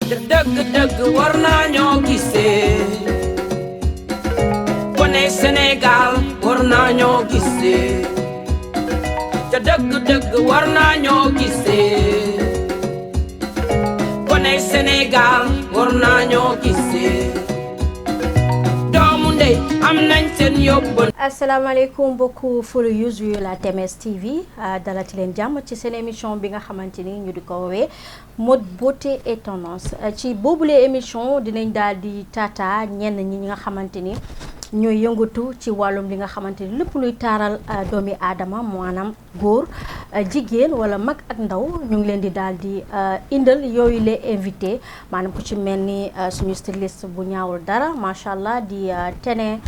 te dëgg-dëgg war naa ñoo gisee kone Sénégal war naa ñoo gisee te dëgg-dëgg war naa ñoo gisee kone Sénégal war naa ñoo gisee doomu ndey am nañ seen yóbbal. asalaamaaleykum mbokku followers yu la TMS TV dalati leen jàmm ci seen émission bi nga xamante ni ñu di ko woowee mode beauté et tendance ci boobule émission dinañ daal di tata ñenn ñi nga xamante ni ñooy yëngatu ci wàllum li nga xamante ni lépp luy taaral doomi aadama maanaam góor jigéen wala mag ak ndaw ñu ngi leen di daal di indal yooyu les invité maanaam ku ci mel ni suñu styliste bu ñaawul dara macha allah di Tene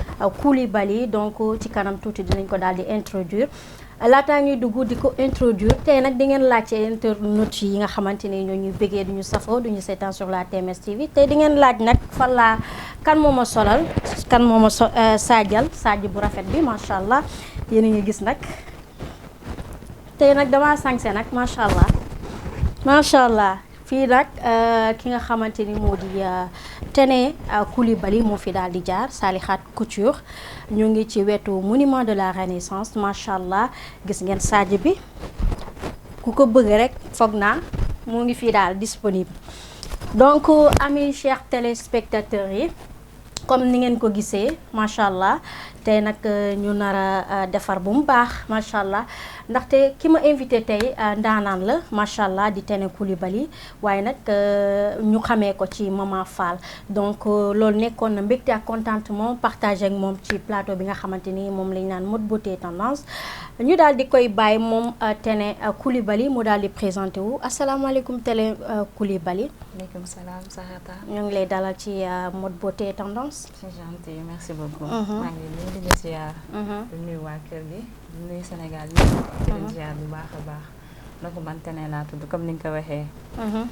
Coulibaly donc ci kanam tuuti dinañ ko daal di introduire laataa ñuy dugg di ko introduire tey nag di ngeen laajte internautes yi nga xamante ni ñoo ñuy bëggee duñu safoo duñu seetaan sur la TMS TV tey di ngeen laaj nag fan laa kan moo ma solal kan moo ma saajal saaj bu rafet bi macha allah yéen a ngi gis nag tey nag damaa sañse nag macha allah fii nag ki nga xamante ni moo di Tene Coulibaly moo fi daal di jaar Salihat Couture ñu ngi ci wetu monument de la Renaissance macha allah gis ngeen saaj bi ku ko bëgg rek foog naa mu ngi fii daal disponible donc amis chers téléspectateurs yi comme ni ngeen ko gisee macha allah tey nag ñu nar a defar bu mu baax macha allah ndaxte ki ma invité tey ndaanaan la macha allah di Tene Coulibaly waaye nag ñu xamee ko ci Mama Fall donc loolu nekkoon na mbégte ak contentement partagé ak moom ci plateau bi nga xamante ni moom lañ naan mode beauté tendance ñu daal di koy bàyyi moom Tene Coulibaly mu daal di présenté wu asalaamaaleykum Tene Coulibaly. Waaleykum salaam Sahata. ñu ngi lay dalal ci mode beauté tendance. C'est gentil, merci beaucoup. maa ngi leen di ziar. di nuyu waa kër gi di nuyu Sénégal yëpp. di leen ziar bu baax a baax. donc man Tene laa tudd comme ni nga ko waxee.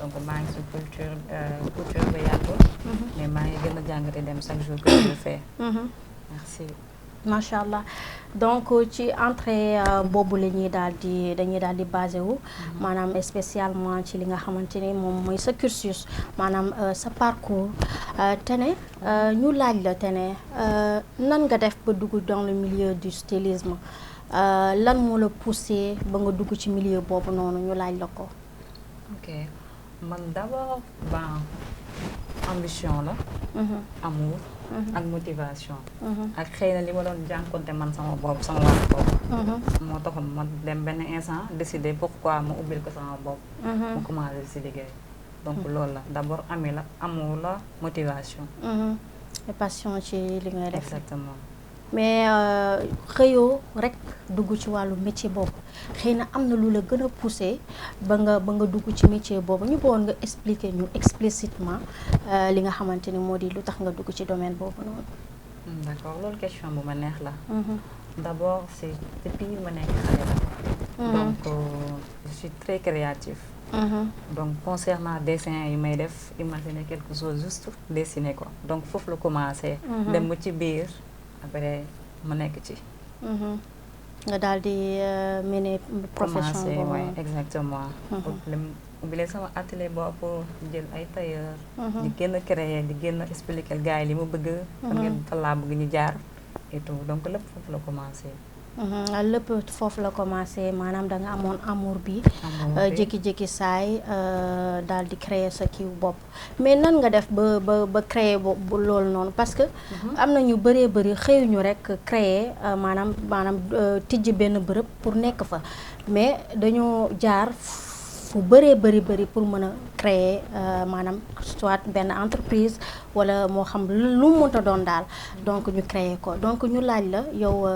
donc maa ngi si couture ba yàggul. mais maa ngi gën a jàngate dem chaque jour que je le fais. merci. macha allah donc ci entrée boobu la ñuy dañuy daal di basé wu maanaam spécialement ci li nga xamante ni moom mooy sa cursus maanaam sa parcours Tene ñu laaj la Tene nan nga def ba dugg dans le milieu du stylisme lan moo la poussé ba nga dugg ci milieu boobu noonu ñu laaj la ko. ok man d'abord ambition la. amour. ak motivation. ak xëy na li ma doon jànkonte man sama bopp sama wàllu bopp. moo taxoon ma dem benn instant décider pourquoi ma ubbil ko sama bopp. mu commencé si liggéey. donc loolu la d'abord amour la motivation. et passion ci li ngay def. exactement. mais xëyoo rek dugg ci wàllu métier boobu xëy na am na lu la gën a poussé ba nga dugg ci métier boobu ñu bëggoon nga expliquer ñu explicitement li nga xamante ni moo di lu tax nga dugg ci domaine boobu noonu. d'accord loolu question bu ma neex la. d'abord c'est depuis ma nekk xale la. donc je suis très créatif. donc concernant dessin yi may def imaginer quelque chose juste dessiner ko donc foofu la commencé. dem ba ci biir. après ma nekk ci. nga daal di mener profession boobu oui exactement. ubbi leen sama atelier bopp jël ay tailleur. di gën a créer di gën a expliquer gars yi li ma bëgg. fan laa bëgg ñu jaar et tout donc lépp foofu la commencé. lépp foofu la commencé maanaam da nga amoon amour bi. jékki-jékki saay daal di créer sa kiw bopp mais nan nga def ba créer bu loolu noonu parce que. am na ñu bëree bëri xëyuñu rek créer maanaam tijji benn bërëb pour nekk fa mais dañoo jaar fu bëree bëri pour mën a créer maanaam soit benn entreprise wala moo xam lu mu mënta doon daal donc ñu créer ko donc ñu laaj la yow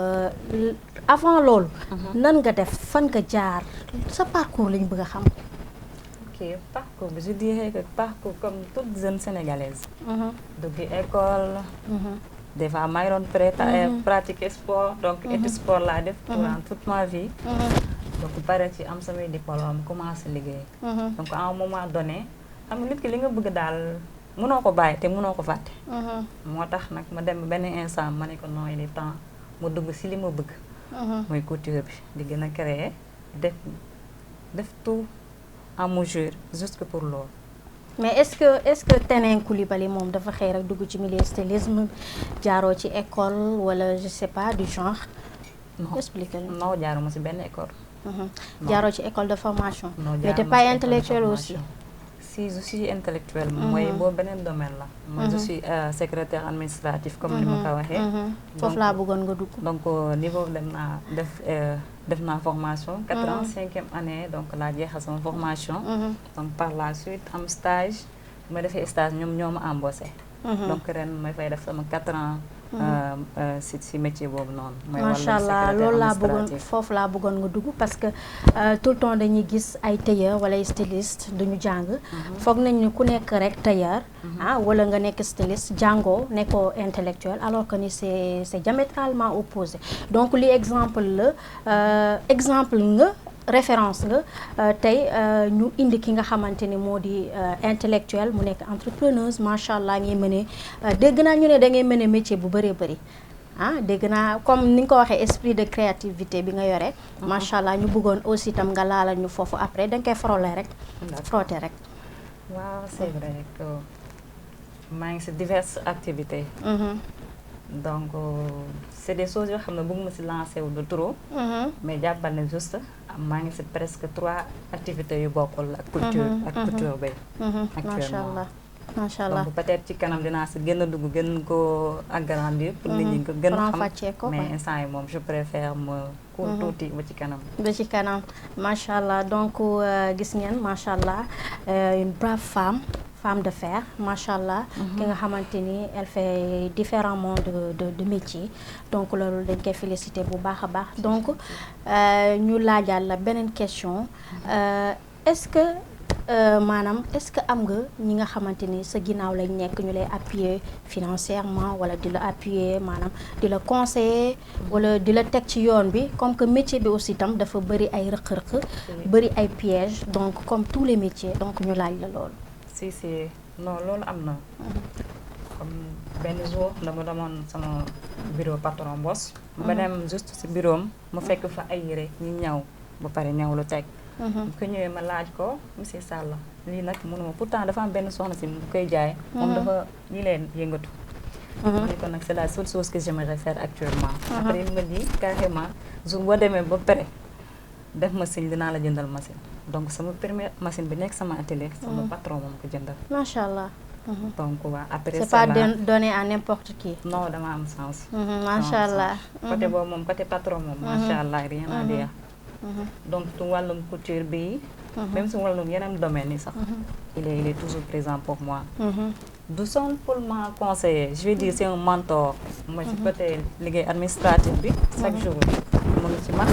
avant loolu nan nga def fan nga jaar sa parcours lañ bëgg a xam. ok parcours bi je dirais que parcours comme toute jeune sénégalaise. dugg école. des fois maa ngi doon pratiquer sport donc étude sport laa def durant toute ma vie. donc pare ci am samay diplôme commencé liggéey. donc à un moment donné am nit ki li nga bëgg daal mënoo ko bàyyi te mënoo ko fàtte. moo tax nag ma dem benn instant ma ne ko non il est temps ma dugg si li ma bëgg. mooy couture bi di gën a créer def tout en mesure juste que pour loolu. mais est-ce que Ténin Coulibaly moom dafa xëy rek dugg ci milieu stylisme jaaroo ci école wala je sais pas du genre. expliquer non jaaruma ci benn école. jaaroo ci école de formation. non mais t'es pas intellectuel aussi. si je suis intellectuelle. mooy boobu beneen domaine la. moi je suis secrétaire administratif comme ni ma ko waxee. foofu laa bëggoon nga dugg. donc niveau dem naa def naa formation. 4 ans 5e année donc laa jeexal sama formation. donc par la suite am stage ma defee stage ñoom ñoo ma embauché. donc ren may fay def sama 4 ans. si métier boobu noonu. macha allah loolu laa bëggoon foofu laa bëggoon nga dugg parce que tout le temps dañuy gis ay tailleur wala ay styliste duñu jàng. foog nañ ni ku nekk rek tailleur. wala nga nekk styliste jàngoo nekkoo intellectuel alors que ni c'est diamétralement opposé donc li exemple la exemple nga. référence nga tey ñu indi ki nga xamante ni moo di intellectuel mu nekk entrepreneuse macha allah ngay mëne dégg naa ñu ne da ngay mëne métier bu bëree bëri dégg naa comme ni nga ko waxee esprit de créativité bi nga yore. macha allah ñu bëggoon aussi itam nga laalal ñu foofu après da nga koy frôler rek. frotter rek. waaw c'est vrai que maa ngi si diverses activités. donc c'est des choses yoo xam ne bëgguma si lancer wu de trop. mais jàppal ne juste maa ngi si presque 3 activités yu bokkul ak culture ak couture bay. actuellement macha allah donc peut-être ci kanam dinaa si gën a dugg gën koo agrandir. pour nit ñi ko gën a xam mais instant yi moom je préfère ma cool tuuti ba ci kanam. ba ci kanam macha allah donc gis ngeen macha allah une brave femme de fer macha allah. ki nga xamante ni elle fait différents de métiers donc loolu dañ koy féliciter bu baax a baax donc ñu laajaat la beneen question est-ce que maanaam est-ce que am nga ñi nga xamante ni sa ginnaaw lañ nekk ñu lay appuyer financièrement wala di la appuyer maanaam di la conseiller wala di la teg ci yoon bi comme que métier bi aussi tam dafa bëri ay rëq-rëq bëri ay pièges donc comme tous les métiers donc ñu laaj la loolu. si non loolu am na comme benn jour dama demoon sama bureau patron boss ba dem juste si bureau am ma fekk fa ay yére ñu ñaw ba pare ñaw lu teg bu ko ñëwee ma laaj ko monsieur Sall lii nag mënuma pourtant dafa am benn soxna si bu koy jaay moom dafa ñi leen yëngatu ni ko nag c'est la seule chose que j'aimerais faire actuellement après il me dit carrément jour boo demee ba pare def machine dinaa la jëndal machine donc sama première machine bi nekk sama atelier sama patron moom ko jëndal. macha allah. donc waa après c'est pas donné à n'importe qui. non dama am sens. macha allah. côté boobu moom côté patron moom. macha allah rien à dire. donc tu wàllum couture bi. même si wàllum yeneen domaines yi sax. il est toujours présent pour moi. du simplement conseiller je vais dire c'est un mentor. moi ci côté liggéey administratif bi. chaque jour mu ngi ci man.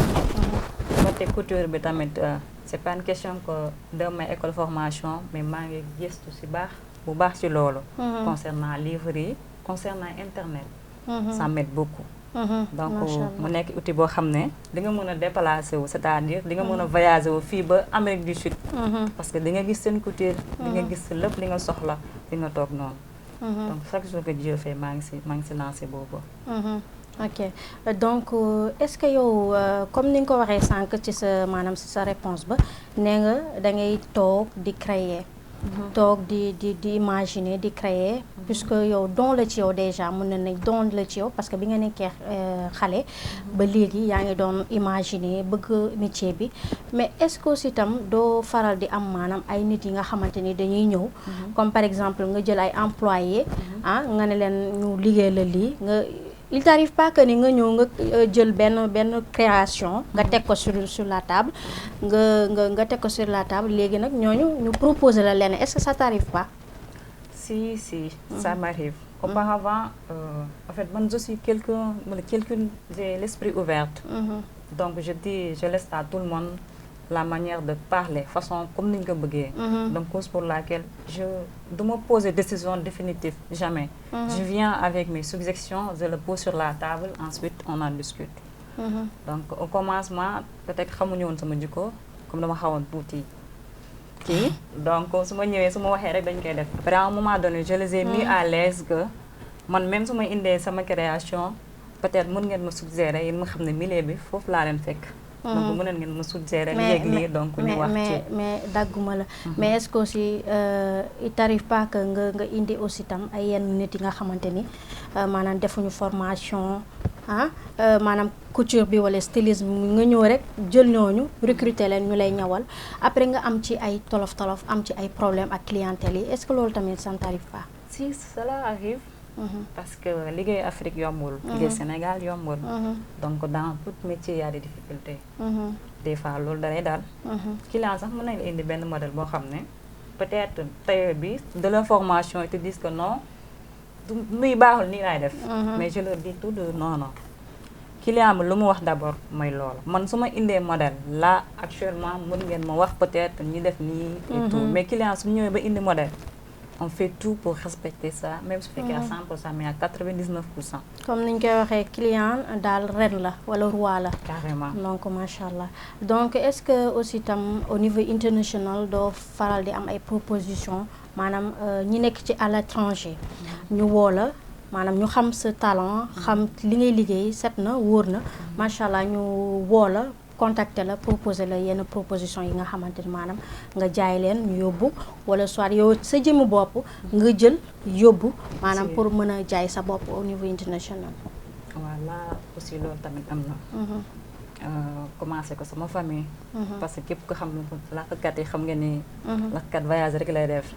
côté couture bi tamit c'est pas une question que dem may école formation mais maa ngi gëstu si bu baax ci loolu. concernant livre yi concernant internet. ça m'aide beaucoup. donc mu nekk outil boo xam ne di nga mën a déplacer wu c'est-à-dire di nga mën a voyager wu fii ba Amérique du Sud. parce que di nga gis seen couture. di nga gis lépp li nga soxla di nga toog noonu. donc chaque jour que Dieu fait maa ngi si lancé boobu. ok donc est-ce que yow comme ni nga ko waxee sànq ci sa maanaam ci sa réponse ba nee nga da ngay toog di créer. toog di imaginer di créer. puisque yow don la ci yow déjà mën na ne don la ci yow parce que bi nga nekkee xale. ba léegi yaa ngi doon imaginer bëgg métier bi mais est-ce que aussi itam doo faral di am maanaam ay nit yi nga xamante ni dañuy ñëw. comme par exemple nga jël ay employés. nga ne leen ñu liggéey la lii nga. il t'arrive pas que ni nga ñëw nga jël benn création nga teg ko sur la table nga teg ko sur la table léegi nag ñooñu ñu proposer la leneen est-ce que ça t'arrive pas? si ça m'arrive. auparavant en fait man je suis quelqu'un j'ai l'esprit ouvert. donc je laisse à tout le monde la manière de parler façon comme ni ñu ko bëggee. donc cause pour laquelle je du ma poser décision définitive jamais. je viens avec mes suggestions je le pose sur la table ensuite on en discute. donc au commencement peut-être xamuñu woon sama jikko comme dama xawoon tuuti kii donc su ma ñëwee su ma waxee rek dañ koy def après à un moment donné je les ai mis à l'aise que man même su ma indee sama création peut-être mën ngeen ma suggérer yéen ma xam ne milieu bi foofu laa leen fekk. donc mënoon ngeen ma suggérer léegi donc ñu wax ci mais dagguma la mais est-ce que aussi il t'arrive pas que nga indi aussi tam ay yenn nit yi nga xamante ni maanaam defuñu formation maanaam couture bi wala stylisme nga ñëw rek jël ñooñu recruter leen ñu lay ñawal après nga am ci ay tolof am ci ay problème ak clientèle yi est-ce que loolu tamit ça ne t'arrive pas? Si cela arrive. Parce que liggéey Afrique yombul. liggéey Sénégal yombul. donc dans tout métier y a des difficultés. des fois loolu dalay daal. client sax mën nañ la indi benn modèle boo xam ne peut-être tailleur bi de leur formation ils te disent que non muy baaxul nii laay def. mais je leur dis tout de non. client bi lu mu wax d'abord mooy loolu man su ma indee modèle là actuellement mën ngeen ma wax peut-être ñi def nii. et tout mais client su ñëwee ba indi modèle. on fait tout pour respecter ça même su fekkee à 100% mais à 99%. comme ni ñu koy waxee client daal ren la wala roi la. carrément donc macha allah donc est-ce que aussi tam au niveau international doo faral di am ay propositions maanaam ñi nekk ci à l'étranger. ñu woo la maanaam ñu xam sa talent xam li ngay liggéey set na wóor na macha allah ñu woo la. contacter la proposer la yenn proposition yi nga xamante ni maanaam nga jaay leen ñu yóbbu wala soit yow sa jëmmu bopp nga jël yóbbu maanaam pour mën a jaay sa bopp au niveau international. voilà aussi loolu tamit am na. commencé ko sama famille. parce que képp ko xam ne lakkat yi xam nga ni. lakkat voyage rek lay def.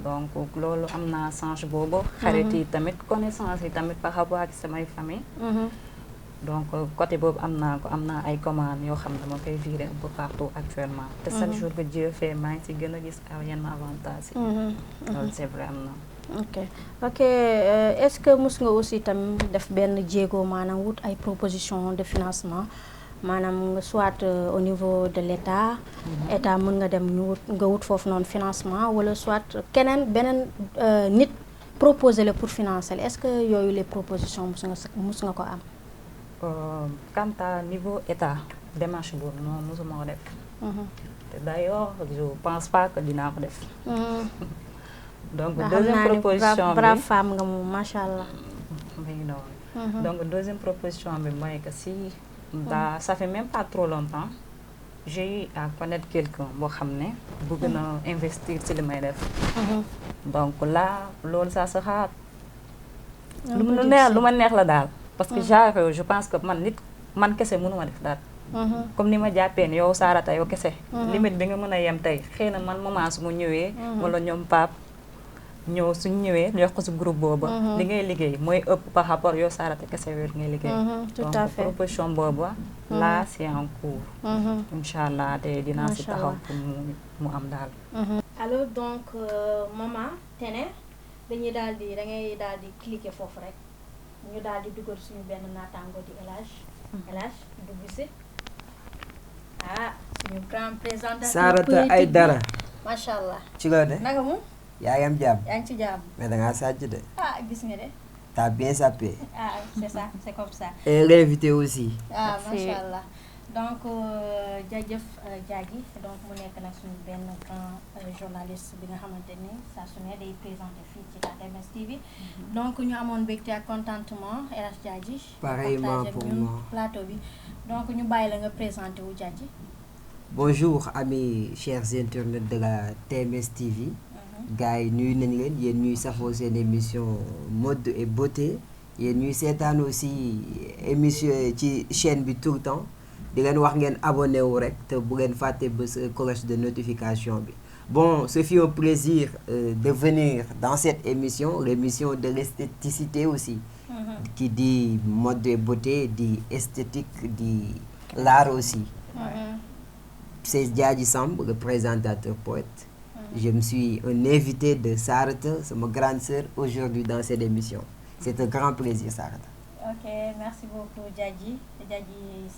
donc loolu am naa change boobu. xarit yi tamit connaissance yi tamit par rapport ak samay famille. donc côté boobu am naa ay commandes yoo xam ne dama koy virer un peu partout actuellement. te chaque jour que Dieu fait maa ngi ci gën a gis yenn avantages yi. loolu c'est vrai am na. ok est-ce que mus nga aussi tam def benn jéego maanaam wut ay proposition de financement maanaam soit au niveau de l'État. État mën nga dem nga wut foofu noonu financement wala soit beneen nit proposer la pour financer est-ce que yooyu les propositions mus nga ko am. quant à niveau état démarche boobu non mosuma ko def. d'ailleurs je pense pas que dinaa ko def. donc deuxième proposition bi brave femme nga moom macha allah. donc deuxième proposition bi mooy que si ça fait même pas trop longtemps j'ai eu à connaître quelqu'un boo xam ne bëgg na investir ci li may def. donc là loolu ça sera lu ma neex la daal. parce que genre je pense que man kese mënuma def daal. comme ni ma jàppee ni yow Sarata yow kese. limite bi nga mën a yem tey xëy na man moment su mu ñëwee. wala ñoom Pape ñëw suñu ñëwee ñu wax ko si groupe boobu. li ngay liggéey mooy ëpp par rapport yow Sarata kese wér ngay liggéey. tout à fait donc proposition boobu là c'est en cours. incha allah te dinaa si taxaw pour mu am daal. alors donc maman Tene da ngay daal di cliquer foofu rek. ñu daal di dugal suñu benn naataango di El Hadj dugg si suñu grand présentateur Sarata Aidara macha allah. ci loo de naka mu. yaa ngi am jàmm. yaa ngi ci jàmm. mais da ngaa sàcc de. gis nga de. t'as bien sapé. c'est ça c'est comme ça. et l'invité aussi. macha allah donc jaajëf Diadji donc mu nekk nag suñu benn grand journaliste bi nga xamante ni saa su ne day présenté fii ci la TMS TV. donc ñu amoon mbégte ak contentement El Hadj Diadji. pareillement pour moi plateau bi donc ñu bàyyi la nga présenté wu Diadji. bonjour amis chers internautes de la TMS TV. gars yi nuyu nañ leen yéen ñuy safoo seen émission mode et beauté yéen ñuy seetaan aussi émission ci chaîne bi tout le temps. di leen wax ngeen abonné wu rek te bu ngeen fàtte bës cloche de notification bi bon ce fut un plaisir de venir dans cette émission l'émission de l'esthéticité aussi qui dit mode et beauté dit esthétique dit l'art aussi c'est Diadji Samb le présentateur poète je me suis un invité de Sarata sama grande sœur aujourd'hui dans cette émission c'est un grand plaisir Sarata. ok merci beaucoup Diadji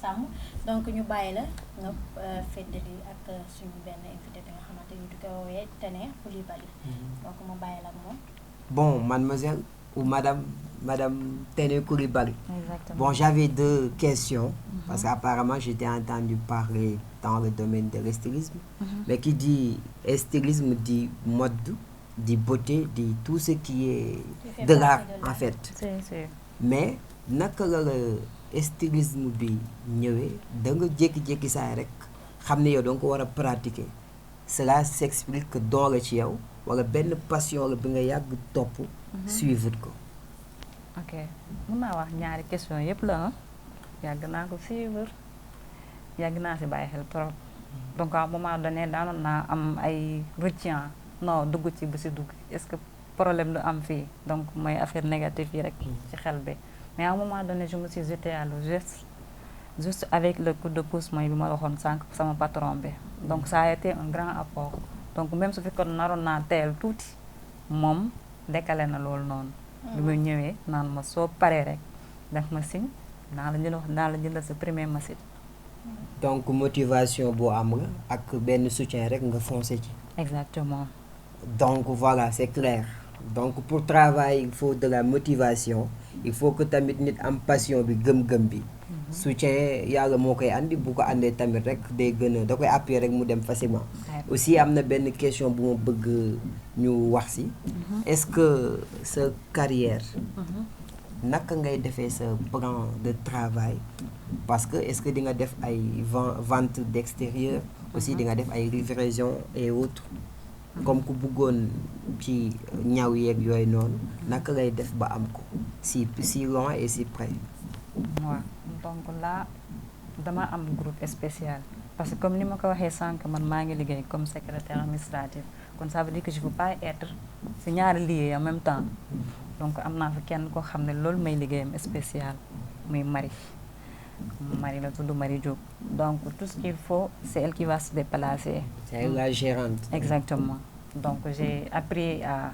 Samb donc ñu bàyyi la nga feddali ak suñu benn invité bi nga xamante ni du ko woowee Tene Coulibaly donc ma bàyyi la ak moom. bon mademoiselle ou madame Tene Coulibaly. Exactement. Bon j'avais 2 questions parce qu'apparemment j'étais entendu parler dans le domaine de l'stylisme mais qui dit stylisme dit mode dit beauté dit tout ce qui est de l'art en fait. c'est mais naka la stylisme bi ñëwee da nga jékki-jékki saa rek xam ne yow da nga ko war a pratiquer cela s'explique que don la ci yow wala benn passion la bi nga yàgg topp suivre ko. ok mun naa wax ñaari question yëpp la yàgg naa ko suivre yàgg naa si bàyyi xel trop donc à un moment donné daanoon naa am ay retien non dugg ci bu si dugg est-ce que problème lu am fii donc mooy affaire négative yi rek ci xel bi mais à un moment donné je me suis jetée à l'eau juste avec le coup de pouce mooy bi ma waxoon sànq sama patron bi donc ça a été un grand apport donc même su fekkoon naroon naa teel tuuti moom décalé na loolu noonu bi ma ñëwee naan ma soo paree rek def ma signe naa la jëndal sa premier machine. donc motivation boo am la ak benn soutien rek nga foncé ci. exactement. donc voilà c'est clair donc pour travailler il faut de la motivation il faut que tamit nit am passion bi gëm-gëm bi. soutien yàlla moo koy andi bu ko àndee tamit rek day gën a da koy appuyer rek mu dem facilement. aussi am na benn question bu ma bëgg ñu wax ci. est-ce que sa carrière. naka ngay defee sa plan de travail parce que est-ce que di nga def ay vente d'extérieur aussi di nga def ay livraison et autres comme ku bëggoon ci ñaw yeeg yooyu noonu naka ngay def ba am ko si loin et si près. waaw donc là dama am groupe spécial parce que comme ni ma ko waxee sànq man maa ngi liggéey comme secrétaire administratif kon ça veut dire que je peux pas être si ñaari liggéey en même temps donc am naa fi kenn koo xam ne loolu may liggéeyam spécial muy Marie la tudd Marie Diop donc tout ce qu'il faut c'est elle qui va se déplacer. c'est la gérante. exactement donc j'ai appris à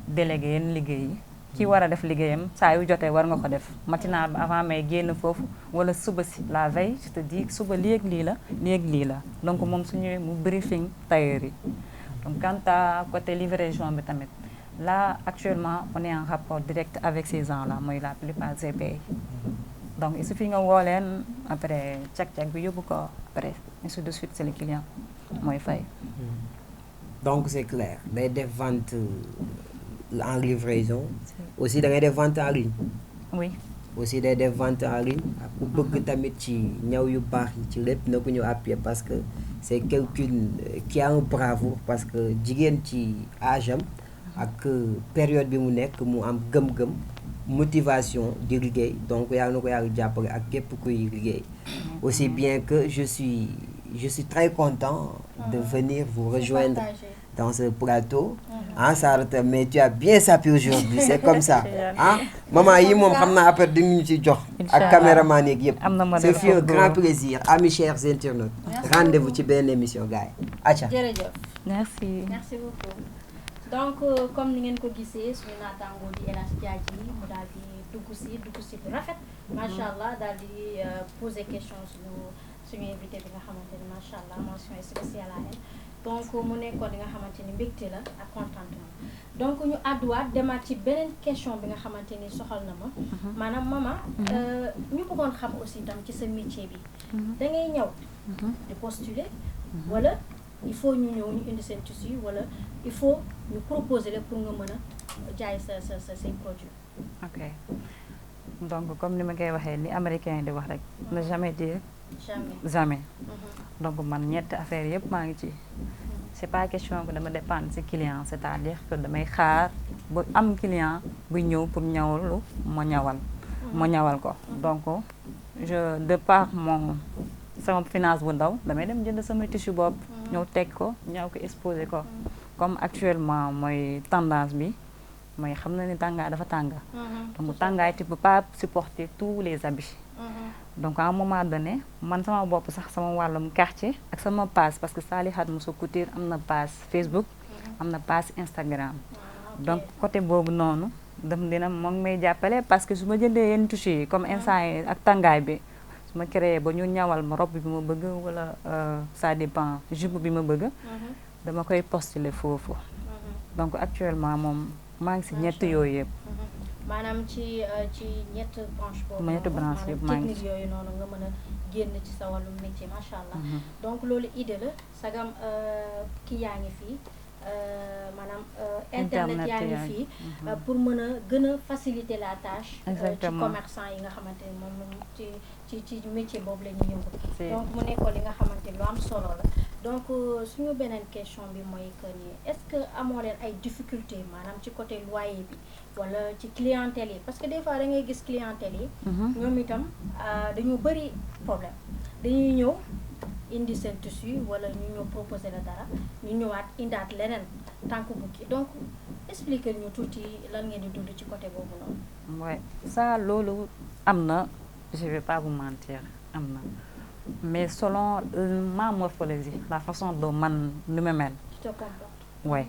déléguer yenn liggéey yi ki war a def liggéeyam saa yu jotee war nga ko def matinal ba avant may génn foofu wala suba si la veille je te dis suba lii ak lii la donc moom su ñëwee mu briefing tailleur yi donc quant à côté livraison bi tamit là actuellement on est en rapport direct avec ces gens-là mooy la plupart GP donc il suffit nga woo leen après cag-cag bi yóbbu ko après ainsi de suite c'est le client mooy fay. donc c'est clair day def vente en livraison aussi da ngay def vente en ligne. oui. aussi day def vente en ligne ku bëgg tamit ci ñaw yu baax yi ci lépp na ko ñëw appuyer parce que c'est quelqu'un qui a un bravoure parce que jigéen ci âge am ak période bi mu nekk mu am gëm-gëm motivation di liggéey donc yaa na ko yàlla jàppale ak képp kuy liggéey. aussi bien que je suis très content de venir vous rejoindre dans ce plateau. Sarata mais tu as bien sapé aujourd'hui c'est comme ça maman yi moom xam naa après dañu ci jox ak caméraman yeeg yëpp c'est fait un grand plaisir amis chers internautes rendez-vous ci benn émission gars yi aca jërëjëf merci beaucoup donc comme ni ngeen ko gisee suñu naataangoo di El Hadj Diadji mu daal di dugg si bu rafet macha allah daal di poser question suñu invité bi nga xamante ni macha allah mention spéciale à elle donc mu nekkoon li nga xamante ni mbégte la ak contentement donc ñu àdduwaat demaat ci beneen question bi nga xamante ni soxal na ma maanaam maman ñu bëggoon xam aussi tam ci sa métier bi da ngay ñëw di postuler wala il faut ñu ñëw ñu indi seen tissu wala il faut ñu proposer la pour nga mën a jaay say produits. ok donc comme ni ma koy waxee li américain di wax rek ne jamais dire jamais donc man ñetti affaire yëpp maa ngi ci c'est pas question que dama dépendre ci client c'est-à-dire que damay xaar ba am client bu ñëw pour ñawalu ma ñawal ko donc je de par sama finance bu ndaw damay dem jënd sama tissu bopp ñëw teg ko ñaw ko exposé ko comme actuellement mooy tendance bi mooy xam na ni tàngaay dafa tàng donc tàngaay tu peux pas supporter tous les habits donc à un moment donné man sama bopp sax sama wàllum quartier ak sama page parce que Salihat Moussa Couture am na page Facebook am na page Instagram donc côté boobu noonu dina moo ngi may jàppale parce que su ma jëndee yenn tissu yi comme instant yi ak tàngaay bi su ma créé ba ñu ñawal ma robe bi ma bëgg wala ça dépend jupe bi ma bëgg dama koy postuler foofu donc actuellement moom maa ngi si ñett yooyu yëpp maanaam ci ñett branche boobu ñetti branche yëpp maa ngi technique yooyu noonu nga mën a génn ci sa wàllum métier macha allah donc loolu idée la sagam kii yaa ngi fii maanaam internet yaa ngi fii pour mën a gën a faciliter la tâche ci commerçant yi nga xamante ni moom ci métier boobu la ñuy yëngu donc mu nekkoon li nga xamante ni lu am solo la donc suñu beneen question bi mooy que ni est-ce que amoo leen ay difficultés maanaam ci côté loyer bi wala ci clientèle yi parce que des fois da ngay gis clientèle yi ñoom itam dañu bëri problème dañuy ñëw indi seen tissu wala ñu ñëw proposer la dara ñu ñëwaat indaat leneen tànk bukki donc expliquer ñu tuuti lan ngeen di dund ci côté boobu noonu. ouais ça loolu am na je vais pas vous mentir am na mais selon ma morphologie la façon dont man nu ma mel. tu te comportes. ouais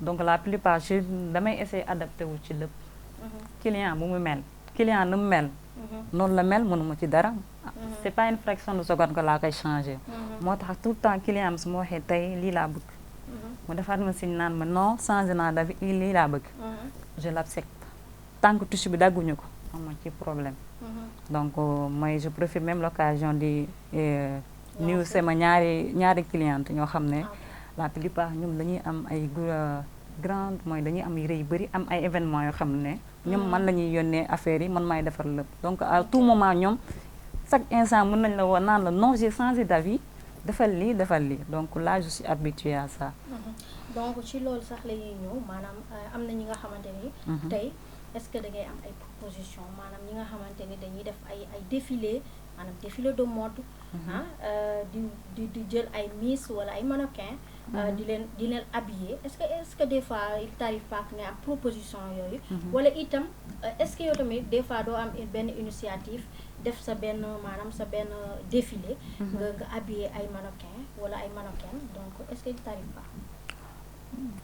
donc la plupart je damay essayer adapté wu ci lépp. client bu mu mel client nu mu mel. noonu la mel mënuma ci dara. c'est pas une fraction de seconde que laa koy changer. moo tax tout le temps client am su ma waxee tey lii laa bëgg. mu defaat ma signe naan ma non changé naa d'avis lii laa bëgg. je l'accepte tant que tissu bi dagguñu ko amoo ci problème. donc mooy je profite même l'occasion di nuyu sama ñaari cliente ñoo xam ne la plupart ñoom dañuy am ay grande mooy dañuy am yére yu bëri am ay événements yoo xam ne ñoom man la ñuy yónnee affaires yi man maay defar lépp donc à tout moment ñoom chaque instant mën nañ la woon naan la non j'ai changé d'avis defal lii donc là je suis habituée à ça. donc ci loolu sax la ñuy ñëw maanaam am na ñi nga xamante ni tey est-ce que da ngay am ay proposition maanaam ñi nga xamante ni dañuy def ay défilé maanaam défilé de mode di jël ay miss wala ay mannequin di leen habiller est-ce que des fois il t'arrive pas que nga am proposition yooyu wala itam est-ce que yow tamit des fois doo am benn initiative def sa benn maanaam sa benn défilé nga habiller ay mannequin wala ay mannequin donc est-ce que il t'arrive pas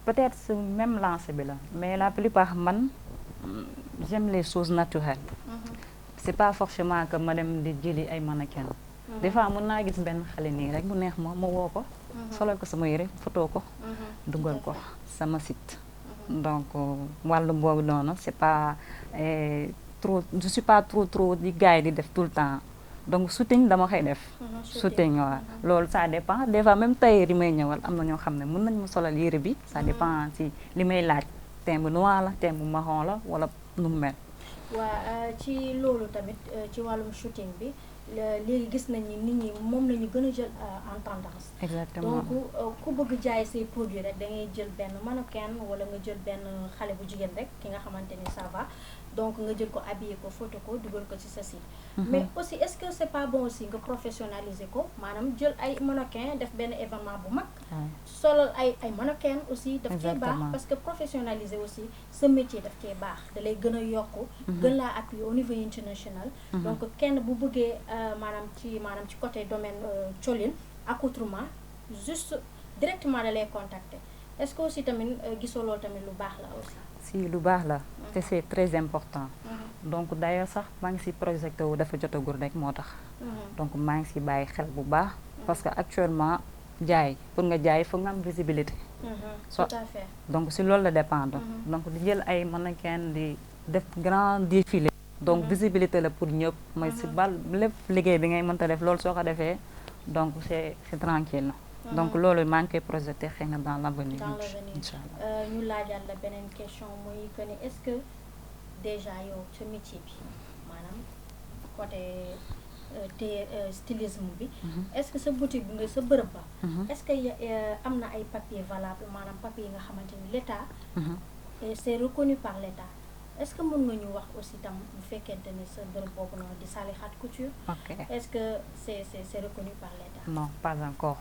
peut-être c'est même lancé bi la mais la plupart man j'aime les choses naturelles c'est pas forcément que ma dem di jëli ay mannequin des fois mën naa gis benn xale nii rek bu neex ma woo ko solal ko sama yére photo ko dugal ko sama site donc wàllu boobu noonu c'est pas trop je suis pas trop di gars yi di def tout le temps donc shooting dama koy def shooting waaw loolu ça dépend des fois même tailleur yi may ñëwal am na ñoo xam ne mën nañ ma solal yére bi ça dépend ci li may laaj teint bu noir la teint bu marron la wala nu mu mel waa ci loolu tamit ci wàllum shooting bi léegi gis nañ ni nit ñi moom la ñu gën a jël en tendance. exactement donc ku bëgg jaay say produits rek da ngay jël benn mannequin wala nga jël benn xale bu jigéen rek ki nga xamante ni ça va donc nga jël ko habillé ko photo ko dugal ko ci sa site. mais aussi est-ce que c'est pas bon aussi nga professionnaliser ko maanaam jël ay mannequin def benn événement bu mag. solal ay mannequin aussi daf cee baax parce que professionnaliser aussi sa métier daf cee baax da lay gën a yokk. gën laa appuyer au niveau international. donc kenn bu bëggee maanaam ci côté domaine colin accoutrement juste directement da lay contacter est-ce que aussi tamit gisoo loolu tamit lu baax la aussi. si lu baax la te c'est très important. donc d'ailleurs sax maa ngi si projet wu dafa jotagul rek moo tax. donc maa ngi si bàyyi xel bu baax. parce que actuellement jaay pour nga jaay foog nga am visibilité. tout à fait donc si loolu la dépendre. donc di jël ay mannequin di def grand défilé. donc visibilité la pour ñëpp mooy si bal lépp liggéey bi ngay mënta def loolu soo ko defee donc c'est tranquille donc loolu maa ngi koy projeté xëy na dans l'avenir inchallah ñu laajaat la beneen question mooy que ni est-ce que déjà yow sa métier bi maanaam côté stylisme bi est-ce que sa boutique bi nga sa bërëb ba est-ce que am na ay papiers valables maanaam papier yi nga xamante ni l'État c'est reconnu par l'État est-ce que mën nga ñu wax aussi tam bu fekkente ne sa bërëb boobu noonu di Salihat Couture. est-ce que c'est reconnu par l'État. non pas encore.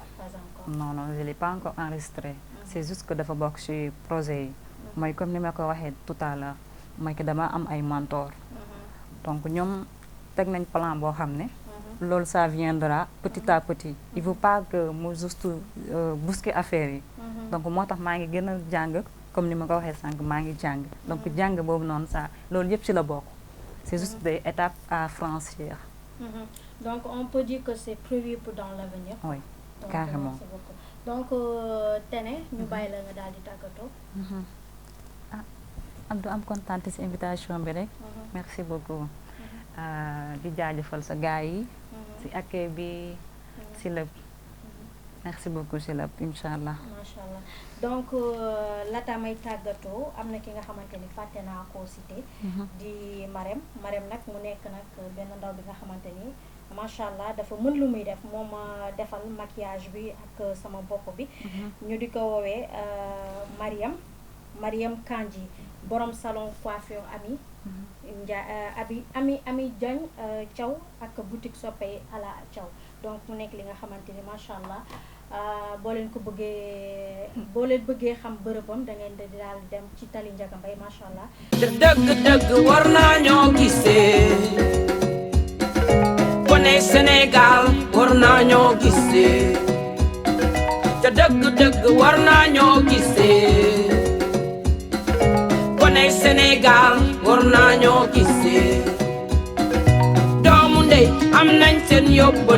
non je l'ai pas encore enregistré. c'est juste que dafa bokk ci projet yi. mooy comme ni ma ko waxee tout à l'heure mooy que dama am ay mentor. donc ñoom teg nañ plan boo xam ne. loolu ça viendra petit à petit. il faut pas que mu juste bousculer affaire yi. donc moo tax maa ngi gën a jàng. comme ni ma ko waxee sànq maa ngi jàng donc jàng boobu noonu ça loolu yëpp ci la bokk c'est juste des étapes à franchir. donc on peut dire que c'est prévu pour dans l'avenir. oui carrément donc Tene ñu bàyyi la nga daal di tàggatoo. am kontaan ci invitation bi rek. merci beaucoup. di jaajëfal sa gars yi. ci accueil bi ci lépp. merci beaucoup ci lépp incha allah. macha allah donc laata may tàggatoo am na ki nga xamante ni fàtte naa koo cité. di Marème nag mu nekk nag benn ndaw bi nga xamante ni macha allah dafa mën lu muy def moo ma defal maquillage bi ak sama bopp bi. ñu di ko woowee Mariam Kandji borom salon coiffure Ami Diagne Thiaw ak boutique soppey ala Thiaw donc mu nekk li nga xamante ni macha allah boo leen bëggee xam bërëbam da ngeen di daal dem ci tali Ndiaga Mbaye macha allah. te dëgg war naa ñoo gisee kone Sénégal war naa ñoo gisee te dëgg war naa ñoo gisee kone Sénégal war naa ñoo gisee doomu ndey am nañ seen yóbbal